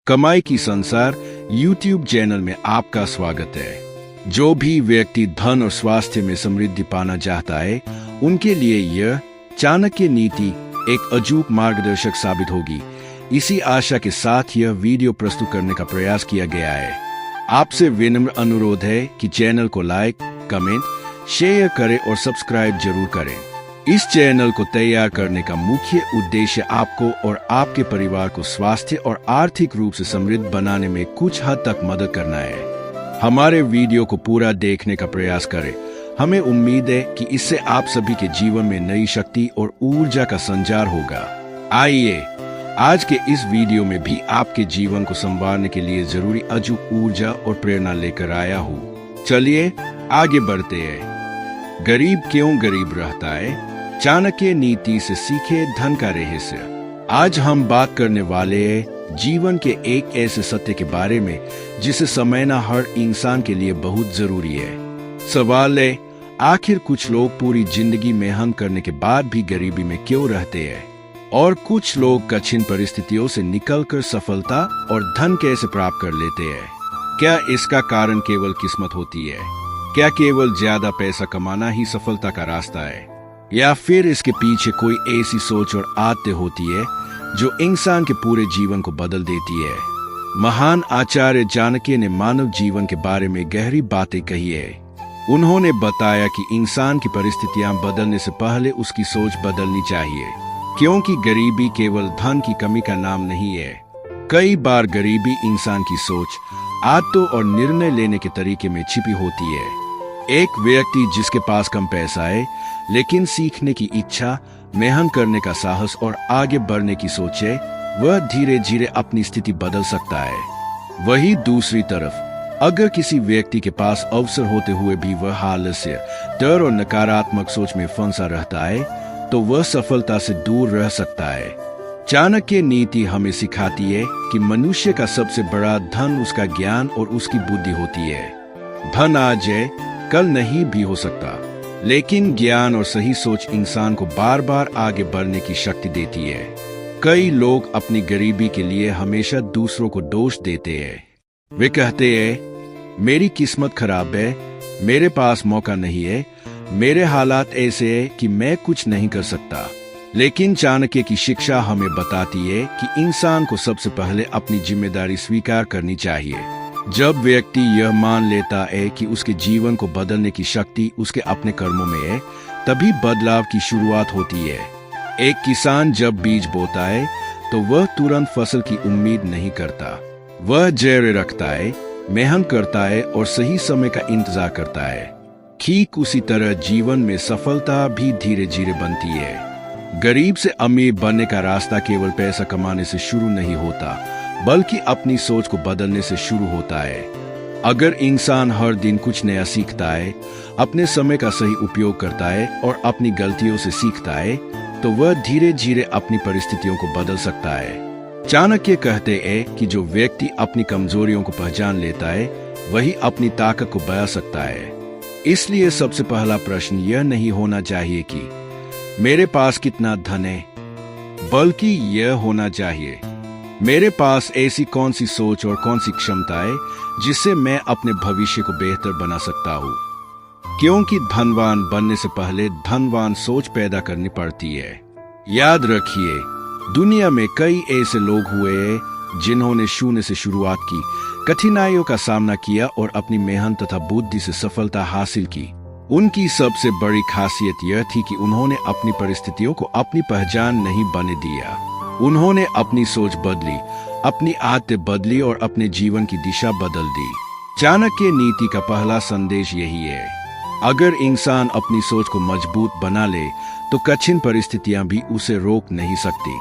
कमाई की संसार YouTube चैनल में आपका स्वागत है। जो भी व्यक्ति धन और स्वास्थ्य में समृद्धि पाना चाहता है, उनके लिए यह चाणक्य नीति एक अचूक मार्गदर्शक साबित होगी। इसी आशा के साथ यह वीडियो प्रस्तुत करने का प्रयास किया गया है। आपसे विनम्र अनुरोध है कि चैनल को लाइक, कमेंट, शेयर करें और सब्सक्राइब जरूर करें। इस चैनल को तैयार करने का मुख्य उद्देश्य आपको और आपके परिवार को स्वास्थ्य और आर्थिक रूप से समृद्ध बनाने में कुछ हद तक मदद करना है। हमारे वीडियो को पूरा देखने का प्रयास करें। हमें उम्मीद है कि इससे आप सभी के जीवन में नई शक्ति और ऊर्जा का संचार होगा। आइए आज के इस वीडियो में भी आपके जीवन को संवारने के लिए जरूरी अचूक ऊर्जा और प्रेरणा लेकर आया हूँ। चलिए आगे बढ़ते हैं। गरीब क्यों गरीब रहता है? चाणक्य नीति से सीखे धन का रहस्य। आज हम बात करने वाले हैं जीवन के एक ऐसे सत्य के बारे में जिसे समझना हर इंसान के लिए बहुत जरूरी है। सवाल है, आखिर कुछ लोग पूरी जिंदगी मेहनत करने के बाद भी गरीबी में क्यों रहते हैं और कुछ लोग कठिन परिस्थितियों से निकलकर सफलता और धन कैसे प्राप्त कर लेते हैं? क्या इसका कारण केवल किस्मत होती है? क्या केवल ज्यादा पैसा कमाना ही सफलता का रास्ता है, या फिर इसके पीछे कोई ऐसी सोच और आदतें होती है जो इंसान के पूरे जीवन को बदल देती है? महान आचार्य चाणक्य ने मानव जीवन के बारे में गहरी बातें कही है। उन्होंने बताया कि इंसान की परिस्थितियां बदलने से पहले उसकी सोच बदलनी चाहिए, क्योंकि गरीबी केवल धन की कमी का नाम नहीं है। कई बार गरीबी इंसान की सोच, आदतों और निर्णय लेने के तरीके में छिपी होती है। एक व्यक्ति जिसके पास कम पैसा है लेकिन सीखने की इच्छा, मेहनत करने का साहस और आगे बढ़ने की सोच है, वह धीरे धीरे अपनी स्थिति बदल सकता है। वहीं दूसरी तरफ अगर किसी व्यक्ति के पास अवसर होते हुए भी वह आलस्य, डर और नकारात्मक सोच में फंसा रहता है, तो वह सफलता से दूर रह सकता है। चाणक्य नीति हमें सिखाती है कि मनुष्य का सबसे बड़ा धन उसका ज्ञान और उसकी बुद्धि होती है। धन आज है, कल नहीं भी हो सकता, लेकिन ज्ञान और सही सोच इंसान को बार बार आगे बढ़ने की शक्ति देती है। कई लोग अपनी गरीबी के लिए हमेशा दूसरों को दोष देते हैं। वे कहते हैं, मेरी किस्मत खराब है, मेरे पास मौका नहीं है, मेरे हालात ऐसे हैं कि मैं कुछ नहीं कर सकता। लेकिन चाणक्य की शिक्षा हमें बताती है कि इंसान को सबसे पहले अपनी जिम्मेदारी स्वीकार करनी चाहिए। जब व्यक्ति यह मान लेता है कि उसके जीवन को बदलने की शक्ति उसके अपने कर्मों में है, तभी बदलाव की शुरुआत होती है। एक किसान जब बीज बोता है तो वह तुरंत फसल की उम्मीद नहीं करता। वह धैर्य रखता है, मेहनत करता है और सही समय का इंतजार करता है। ठीक उसी तरह जीवन में सफलता भी धीरे धीरे बनती है। गरीब से अमीर बनने का रास्ता केवल पैसा कमाने से शुरू नहीं होता, बल्कि अपनी सोच को बदलने से शुरू होता है। अगर इंसान हर दिन कुछ नया सीखता है, अपने समय का सही उपयोग करता है और अपनी गलतियों से सीखता है, तो वह धीरे धीरे अपनी परिस्थितियों को बदल सकता है। चाणक्य कहते हैं कि जो व्यक्ति अपनी कमजोरियों को पहचान लेता है, वही अपनी ताकत को बढ़ा सकता है। इसलिए सबसे पहला प्रश्न यह नहीं होना चाहिए कि मेरे पास कितना धन है, बल्कि यह होना चाहिए, मेरे पास ऐसी कौन सी सोच और कौन सी क्षमता है जिससे मैं अपने भविष्य को बेहतर बना सकता हूँ। क्योंकि धनवान बनने से पहले धनवान सोच पैदा करनी पड़ती है। याद रखिए, दुनिया में कई ऐसे लोग हुए हैं जिन्होंने शून्य से शुरुआत की, कठिनाइयों का सामना किया और अपनी मेहनत तथा बुद्धि से सफलता हासिल की। उनकी सबसे बड़ी खासियत यह थी कि उन्होंने अपनी परिस्थितियों को अपनी पहचान नहीं बनने दिया। उन्होंने अपनी सोच बदली, अपनी आदतें बदली और अपने जीवन की दिशा बदल दी। चाणक्य नीति का पहला संदेश यही है, अगर इंसान अपनी सोच को मजबूत बना ले तो कठिन परिस्थितियां भी उसे रोक नहीं सकती।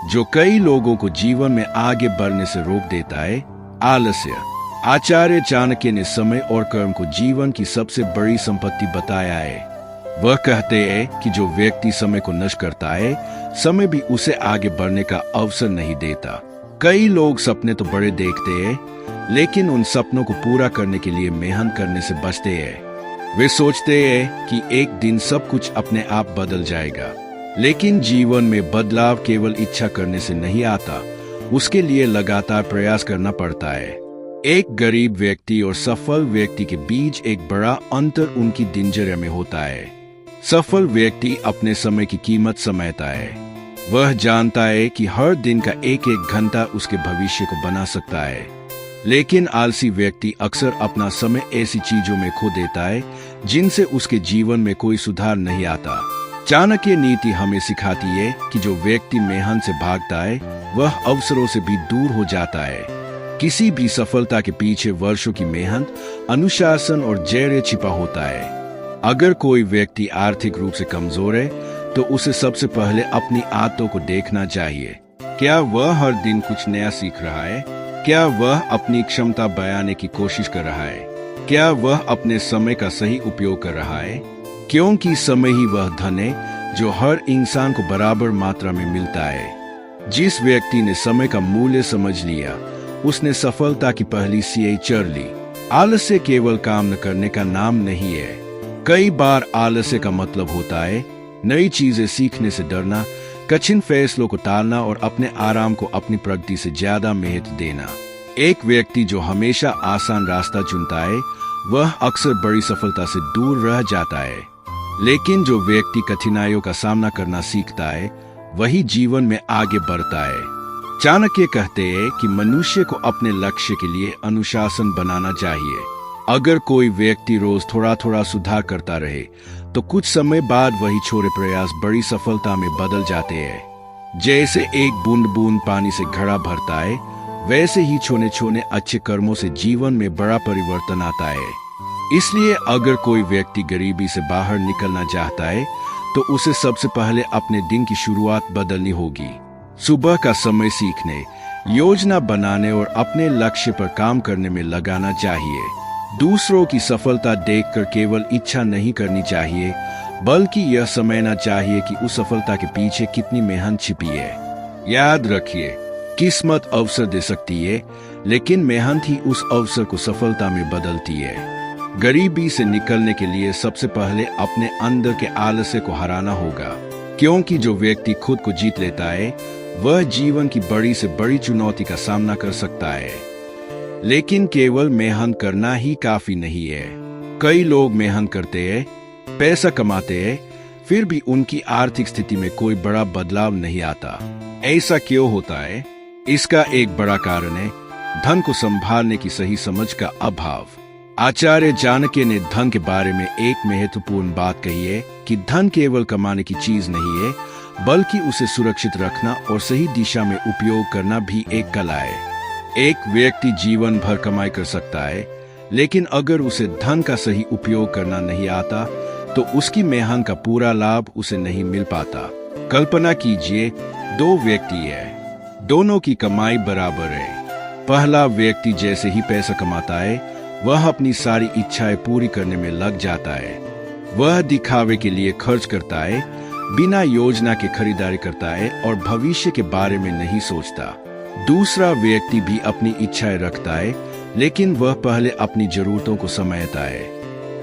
जो कई लोगों को जीवन में आगे बढ़ने से रोक देता है, आलस्य। आचार्य चाणक्य ने समय और कर्म को जीवन की सबसे बड़ी संपत्ति बताया है। वह कहते हैं कि जो व्यक्ति समय को नष्ट करता है, समय भी उसे आगे बढ़ने का अवसर नहीं देता। कई लोग सपने तो बड़े देखते हैं, लेकिन उन सपनों को पूरा करने के लिए मेहनत करने से बचते हैं। वे सोचते हैं कि एक दिन सब कुछ अपने आप बदल जाएगा, लेकिन जीवन में बदलाव केवल इच्छा करने से नहीं आता, उसके लिए लगातार प्रयास करना पड़ता है। एक गरीब व्यक्ति और सफल व्यक्ति के बीच एक बड़ा अंतर उनकी दिनचर्या में होता है। सफल व्यक्ति अपने समय की कीमत समझता है। वह जानता है कि हर दिन का एक एक घंटा उसके भविष्य को बना सकता है। लेकिन आलसी व्यक्ति अक्सर अपना समय ऐसी चीजों में खो देता है जिनसे उसके जीवन में कोई सुधार नहीं आता। चाणक्य नीति हमें सिखाती है कि जो व्यक्ति मेहनत से भागता है वह अवसरों से भी दूर हो जाता है। किसी भी सफलता के पीछे वर्षों की मेहनत, अनुशासन और धैर्य छिपा होता है। अगर कोई व्यक्ति आर्थिक रूप से कमजोर है तो उसे सबसे पहले अपनी आदतों को देखना चाहिए। क्या वह हर दिन कुछ नया सीख रहा है? क्या वह अपनी क्षमता बढ़ाने की कोशिश कर रहा है? क्या वह अपने समय का सही उपयोग कर रहा है? क्योंकि समय ही वह धन है जो हर इंसान को बराबर मात्रा में मिलता है। जिस व्यक्ति ने समय का मूल्य समझ लिया, उसने सफलता की पहली सीढ़ी चढ़ ली। आलस्य केवल काम न करने का नाम नहीं है। कई बार आलस्य का मतलब होता है नई चीजें सीखने से डरना, कठिन फैसलों को टालना और अपने आराम को अपनी प्रगति से ज्यादा महत्व देना। एक व्यक्ति जो हमेशा आसान रास्ता चुनता है वह अक्सर बड़ी सफलता से दूर रह जाता है। लेकिन जो व्यक्ति कठिनाइयों का सामना करना सीखता है वही जीवन में आगे बढ़ता है। चाणक्य कहते हैं कि मनुष्य को अपने लक्ष्य के लिए अनुशासन बनाना चाहिए। अगर कोई व्यक्ति रोज थोड़ा थोड़ा सुधार करता रहे तो कुछ समय बाद वही छोटे प्रयास बड़ी सफलता में बदल जाते हैं। जैसे एक बूंद बूंद पानी से घड़ा भरता है, वैसे ही छोटे छोटे अच्छे कर्मों से जीवन में बड़ा परिवर्तन आता है। इसलिए अगर कोई व्यक्ति गरीबी से बाहर निकलना चाहता है तो उसे सबसे पहले अपने दिन की शुरुआत बदलनी होगी। सुबह का समय सीखने, योजना बनाने और अपने लक्ष्य पर काम करने में लगाना चाहिए। दूसरों की सफलता देखकर केवल इच्छा नहीं करनी चाहिए, बल्कि यह समझना चाहिए कि उस सफलता के पीछे कितनी मेहनत छिपी है। याद रखिए, किस्मत अवसर दे सकती है, लेकिन मेहनत ही उस अवसर को सफलता में बदलती है। गरीबी से निकलने के लिए सबसे पहले अपने अंदर के आलस्य को हराना होगा, क्योंकि जो व्यक्ति खुद को जीत लेता है वह जीवन की बड़ी से बड़ी चुनौती का सामना कर सकता है। लेकिन केवल मेहनत करना ही काफी नहीं है। कई लोग मेहनत करते हैं, पैसा कमाते हैं, फिर भी उनकी आर्थिक स्थिति में कोई बड़ा बदलाव नहीं आता। ऐसा क्यों होता है? इसका एक बड़ा कारण है धन को संभालने की सही समझ का अभाव। आचार्य चाणक्य ने धन के बारे में एक महत्वपूर्ण बात कही है कि धन केवल कमाने की चीज नहीं है, बल्कि उसे सुरक्षित रखना और सही दिशा में उपयोग करना भी एक कला है। एक व्यक्ति जीवन भर कमाई कर सकता है, लेकिन अगर उसे धन का सही उपयोग करना नहीं आता तो उसकी मेहनत का पूरा लाभ उसे नहीं मिल पाता। कल्पना कीजिए, दो व्यक्ति हैं, दोनों की कमाई बराबर है। पहला व्यक्ति जैसे ही पैसा कमाता है वह अपनी सारी इच्छाएं पूरी करने में लग जाता है। वह दिखावे के लिए खर्च करता है, बिना योजना के खरीदारी करता है और भविष्य के बारे में नहीं सोचता। दूसरा व्यक्ति भी अपनी इच्छाएं रखता है, लेकिन वह पहले अपनी जरूरतों को समझता है।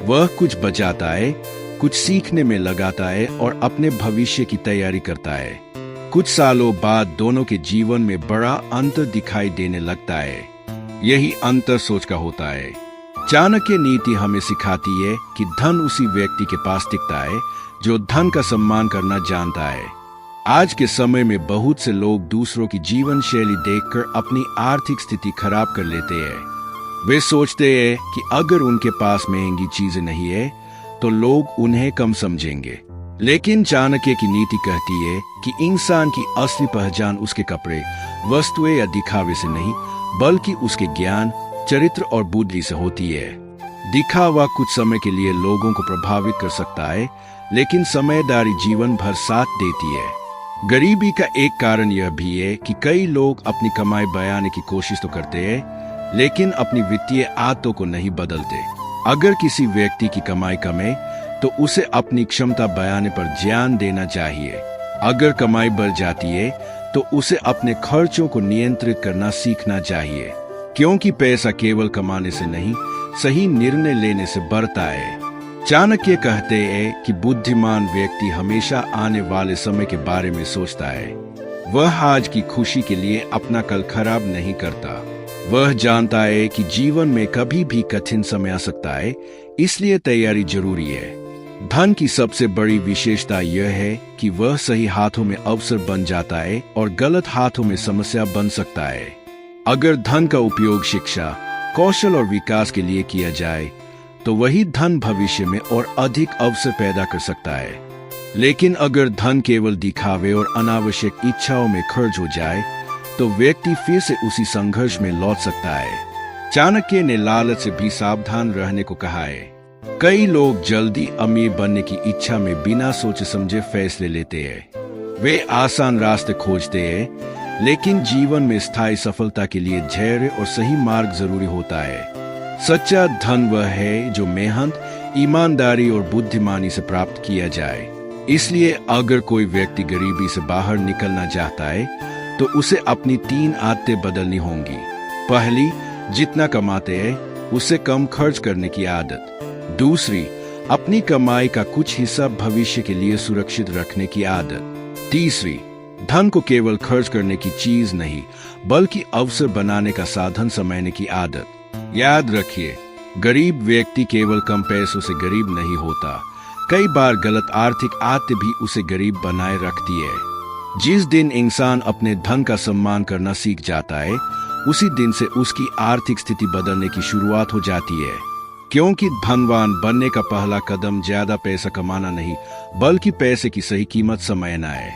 वह कुछ बचाता है, कुछ सीखने में लगाता है और अपने भविष्य की तैयारी करता है। कुछ सालों बाद दोनों के जीवन में बड़ा अंतर दिखाई देने लगता है। यही अंतर सोच का होता है। चाणक्य नीति हमें सिखाती है कि धन उसी व्यक्ति के पास टिकता है जो धन का सम्मान करना जानता है। आज के समय में बहुत से लोग दूसरों की जीवन शैली देखकर अपनी आर्थिक स्थिति खराब कर लेते हैं। वे सोचते हैं कि अगर उनके पास महंगी चीजें नहीं है तो लोग उन्हें कम समझेंगे। लेकिन चाणक्य की नीति कहती है कि इंसान की असली पहचान उसके कपड़े, वस्तुएं या दिखावे से नहीं, बल्कि उसके ज्ञान, चरित्र और बुद्धि से होती है। दिखावा कुछ समय के लिए लोगों को प्रभावित कर सकता है, लेकिन समझदारी जीवन भर साथ देती है। गरीबी का एक कारण यह भी है कि कई लोग अपनी कमाई बढ़ाने की कोशिश तो करते हैं, लेकिन अपनी वित्तीय आदतों को नहीं बदलते। अगर किसी व्यक्ति की कमाई कम है तो उसे अपनी क्षमता बढ़ाने पर ध्यान देना चाहिए। अगर कमाई बढ़ जाती है तो उसे अपने खर्चों को नियंत्रित करना सीखना चाहिए, क्योंकि पैसा केवल कमाने से नहीं, सही निर्णय लेने से बढ़ता है। चाणक्य कहते हैं कि बुद्धिमान व्यक्ति हमेशा आने वाले समय के बारे में सोचता है। वह आज की खुशी के लिए अपना कल खराब नहीं करता। वह जानता है कि जीवन में कभी भी कठिन समय आ सकता है, इसलिए तैयारी जरूरी है। धन की सबसे बड़ी विशेषता यह है कि वह सही हाथों में अवसर बन जाता है और गलत हाथों में समस्या बन सकता है। अगर धन का उपयोग शिक्षा, कौशल और विकास के लिए किया जाए तो वही धन भविष्य में और अधिक अवसर पैदा कर सकता है। लेकिन अगर धन केवल दिखावे और अनावश्यक इच्छाओं में खर्च हो जाए तो व्यक्ति फिर से उसी संघर्ष में लौट सकता है। चाणक्य ने लालच से भी सावधान रहने को कहा है। कई लोग जल्दी अमीर बनने की इच्छा में बिना सोचे समझे फैसले लेते हैं। वे आसान रास्ते खोजते हैं, लेकिन जीवन में स्थायी सफलता के लिए धैर्य और सही मार्ग जरूरी होता है। सच्चा धन वह है जो मेहनत, ईमानदारी और बुद्धिमानी से प्राप्त किया जाए। इसलिए अगर कोई व्यक्ति गरीबी से बाहर निकलना चाहता है तो उसे अपनी 3 आदतें बदलनी होंगी। पहली, जितना कमाते हैं उससे कम खर्च करने की आदत। दूसरी, अपनी कमाई का कुछ हिस्सा भविष्य के लिए सुरक्षित रखने की आदत। तीसरी, धन को केवल खर्च करने की चीज नहीं बल्कि अवसर बनाने का साधन समझने की आदत। याद रखिए, गरीब व्यक्ति केवल कम पैसों से गरीब नहीं होता, कई बार गलत आर्थिक आदतें भी उसे गरीब बनाए रखती है। जिस दिन इंसान अपने धन का सम्मान करना सीख जाता है, उसी दिन से उसकी आर्थिक स्थिति बदलने की शुरुआत हो जाती है। क्योंकि धनवान बनने का पहला कदम ज्यादा पैसा कमाना नहीं बल्कि पैसे की सही कीमत समझना है।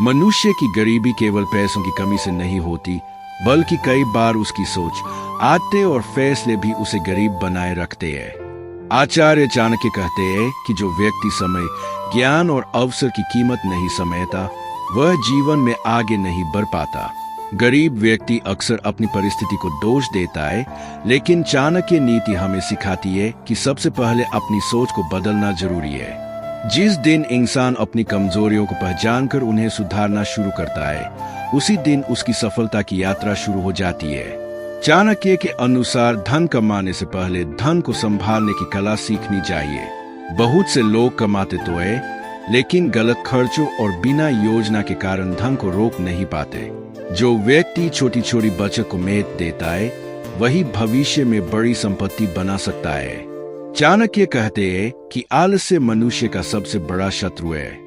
मनुष्य की गरीबी केवल पैसों की कमी से नहीं होती, बल्कि कई बार उसकी सोच, आदतें और फैसले भी उसे गरीब बनाए रखते हैं। आचार्य चाणक्य कहते हैं कि जो व्यक्ति समय, ज्ञान और अवसर की कीमत नहीं समझता, वह जीवन में आगे नहीं बढ़ पाता। गरीब व्यक्ति अक्सर अपनी परिस्थिति को दोष देता है, लेकिन चाणक्य नीति हमें सिखाती है कि सबसे पहले अपनी सोच को बदलना जरूरी है। जिस दिन इंसान अपनी कमजोरियों को पहचानकर उन्हें सुधारना शुरू करता है, उसी दिन उसकी सफलता की यात्रा शुरू हो जाती है। चाणक्य के अनुसार धन कमाने से पहले धन को संभालने की कला सीखनी चाहिए। बहुत से लोग कमाते तो है, लेकिन गलत खर्चों और बिना योजना के कारण धन को रोक नहीं पाते। जो व्यक्ति छोटी छोटी बचत को महत्व देता है, वही भविष्य में बड़ी संपत्ति बना सकता है। चाणक्य कहते हैं कि आलस्य मनुष्य का सबसे बड़ा शत्रु है।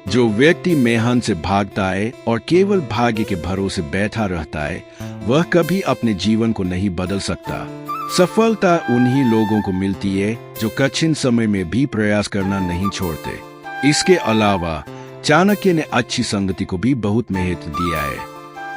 जो व्यक्ति मेहनत से भागता है और केवल भाग्य के भरोसे बैठा रहता है, वह कभी अपने जीवन को नहीं बदल सकता। सफलता उन्हीं लोगों को मिलती है जो कठिन समय में भी प्रयास करना नहीं छोड़ते। इसके अलावा चाणक्य ने अच्छी संगति को भी बहुत महत्व दिया है।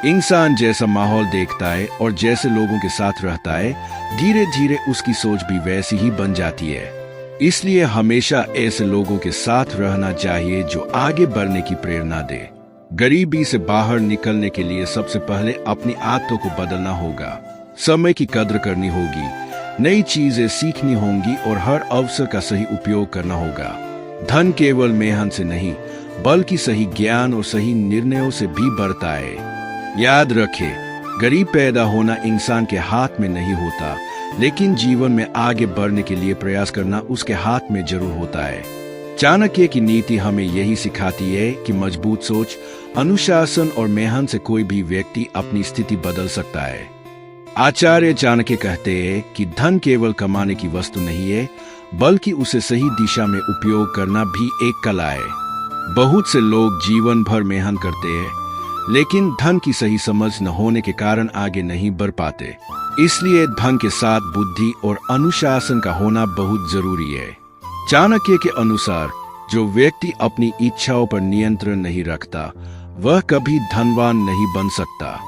इंसान जैसा माहौल देखता है और जैसे लोगों के साथ रहता है, धीरे धीरे उसकी सोच भी वैसी ही बन जाती है। इसलिए हमेशा ऐसे लोगों के साथ रहना चाहिए जो आगे बढ़ने की प्रेरणा दे। गरीबी से बाहर निकलने के लिए सबसे पहले अपनी आदतों को बदलना होगा। समय की कद्र करनी होगी, नई चीजें सीखनी होंगी और हर अवसर का सही उपयोग करना होगा। धन केवल मेहनत से नहीं बल्कि सही ज्ञान और सही निर्णयों से भी बढ़ता है। याद रखें, गरीब पैदा होना इंसान के हाथ में नहीं होता, लेकिन जीवन में आगे बढ़ने के लिए प्रयास करना उसके हाथ में जरूर होता है। चाणक्य की नीति हमें यही सिखाती है कि मजबूत सोच, अनुशासन और मेहनत से कोई भी व्यक्ति अपनी स्थिति बदल सकता है। आचार्य चाणक्य कहते हैं कि धन केवल कमाने की वस्तु नहीं है, बल्कि उसे सही दिशा में उपयोग करना भी एक कला है। बहुत से लोग जीवन भर मेहनत करते हैं, लेकिन धन की सही समझ न होने के कारण आगे नहीं बढ़ पाते। इसलिए धन के साथ बुद्धि और अनुशासन का होना बहुत जरूरी है। चाणक्य के अनुसार जो व्यक्ति अपनी इच्छाओं पर नियंत्रण नहीं रखता, वह कभी धनवान नहीं बन सकता।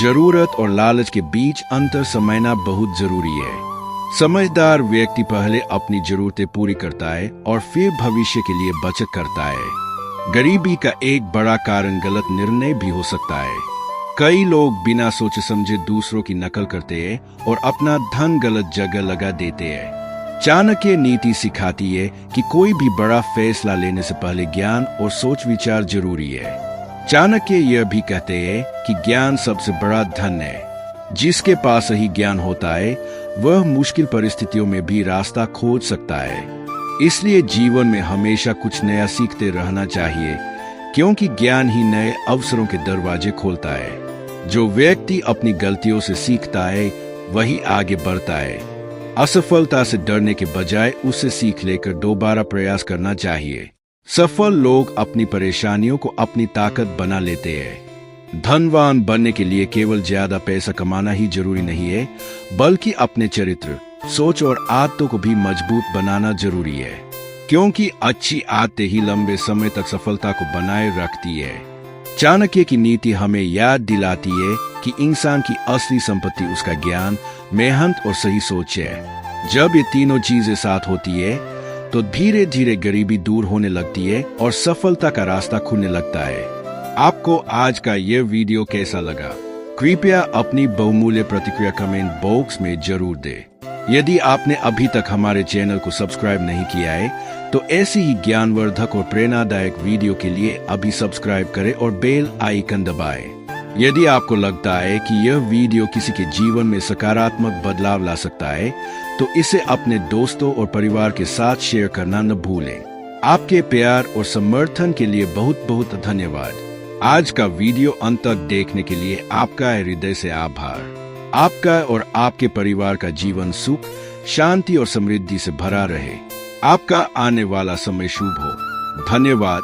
जरूरत और लालच के बीच अंतर समझना बहुत जरूरी है। समझदार व्यक्ति पहले अपनी जरूरतें पूरी करता है और फिर भविष्य के लिए बचत करता है। गरीबी का एक बड़ा कारण गलत निर्णय भी हो सकता है। कई लोग बिना सोचे समझे दूसरों की नकल करते हैं और अपना धन गलत जगह लगा देते हैं। चाणक्य नीति सिखाती है कि कोई भी बड़ा फैसला लेने से पहले ज्ञान और सोच विचार जरूरी है। चाणक्य यह भी कहते हैं कि ज्ञान सबसे बड़ा धन है। जिसके पास सही ज्ञान होता है, वह मुश्किल परिस्थितियों में भी रास्ता खोज सकता है। इसलिए जीवन में हमेशा कुछ नया सीखते रहना चाहिए। क्योंकि ज्ञान ही नए अवसरों के दरवाजे खोलता है। जो व्यक्ति अपनी गलतियों से सीखता है वही आगे बढ़ता है। असफलता से डरने के बजाय उससे सीख लेकर दोबारा प्रयास करना चाहिए। सफल लोग अपनी परेशानियों को अपनी ताकत बना लेते हैं। धनवान बनने के लिए केवल ज्यादा पैसा कमाना ही जरूरी नहीं है, बल्कि अपने चरित्र, सोच और आदतों को भी मजबूत बनाना जरूरी है, क्योंकि अच्छी आदतें ही लंबे समय तक सफलता को बनाए रखती है। चाणक्य की नीति हमें याद दिलाती है कि इंसान की असली संपत्ति उसका ज्ञान, मेहनत और सही सोच है। जब ये तीनों चीजें साथ होती है तो धीरे धीरे गरीबी दूर होने लगती है और सफलता का रास्ता खुलने लगता है। आपको आज का यह वीडियो कैसा लगा? कृपया अपनी बहुमूल्य प्रतिक्रिया कमेंट बॉक्स में जरूर दें। यदि आपने अभी तक हमारे चैनल को सब्सक्राइब नहीं किया है तो ऐसी ही ज्ञानवर्धक और प्रेरणादायक वीडियो के लिए अभी सब्सक्राइब करें और बेल आइकन दबाएं। यदि आपको लगता है कि यह वीडियो किसी के जीवन में सकारात्मक बदलाव ला सकता है तो इसे अपने दोस्तों और परिवार के साथ शेयर करना न भूलें। आपके प्यार और समर्थन के लिए बहुत बहुत धन्यवाद। आज का वीडियो अंत तक देखने के लिए आपका हृदय से आभार। आपका और आपके परिवार का जीवन सुख, शांति और समृद्धि से भरा रहे। आपका आने वाला समय शुभ हो। धन्यवाद।